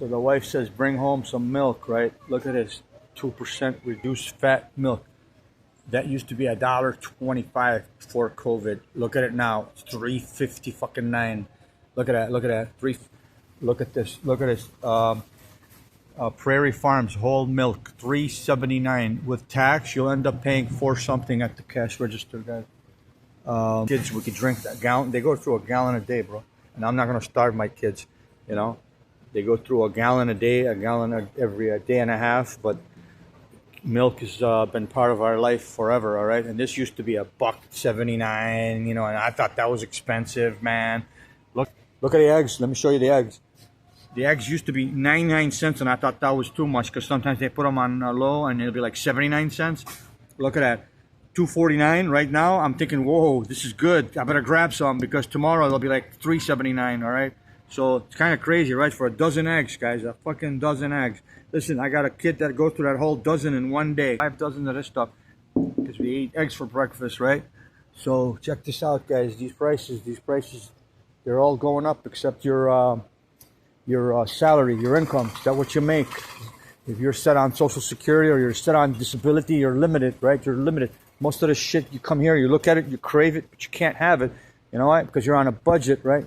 So the wife says, bring home some milk, right? Look at this, 2% reduced fat milk. That used to be $1.25 before COVID. Look at it now, it's $3.50 fucking 9. Look at that, look at that. Look at this, look at this. Prairie Farms whole milk, $3.79. With tax, you'll end up paying for something at the cash register, guys. Kids, we could drink that gallon. They go through a gallon a day, bro. And I'm not gonna starve my kids, you know. They go through a gallon a day, a gallon every day and a half. But milk has been part of our life forever, all right. And this used to be $1.79, you know, and I thought that was expensive, man. Look at the eggs. Let me show you the eggs. The eggs used to be 99 cents, and I thought that was too much because sometimes they put them on low and it'll be like 79 cents. Look at that, $2.49 right now. I'm thinking, whoa, this is good. I better grab some because tomorrow they'll be like $3.79, all right? So it's kind of crazy, right? For a dozen eggs, guys, a fucking dozen eggs. Listen, I got a kid that goes through that whole dozen in one day. 5 dozen of this stuff because we eat eggs for breakfast, right? So check this out, guys. These prices, they're all going up except your salary, your income. Is that what you make? If you're set on Social Security or you're set on disability, you're limited, right? You're limited. Most of the shit, you come here, you look at it, you crave it, but you can't have it. You know why? Because you're on a budget, right?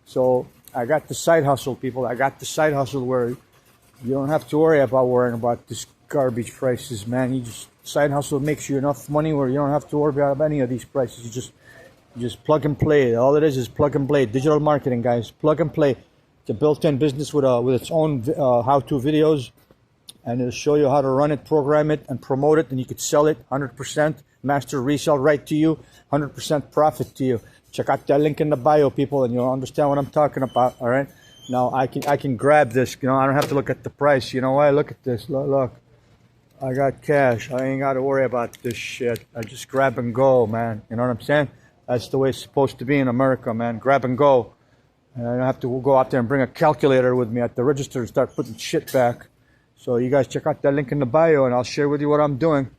So I got the side hustle, people. I got the side hustle where you don't have to worry about worrying about this garbage prices, man. You just, side hustle makes you enough money where you don't have to worry about any of these prices. You just plug and play. All it is plug and play. Digital marketing, guys. Plug and play. It's a built-in business with its own how-to videos, and it'll show you how to run it, program it, and promote it, and you could sell it 100%, master resell right to you, 100% profit to you. Check out that link in the bio, people, and you'll understand what I'm talking about, all right? Now, I can grab this, you know, I don't have to look at the price. You know why? Look at this, look. I got cash. I ain't got to worry about this shit. I just grab and go, man. You know what I'm saying? That's the way it's supposed to be in America, man. Grab and go. And I don't have to go out there and bring a calculator with me at the register and start putting shit back. So you guys check out that link in the bio, and I'll share with you what I'm doing.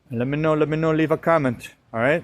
And let me know, leave a comment, all right?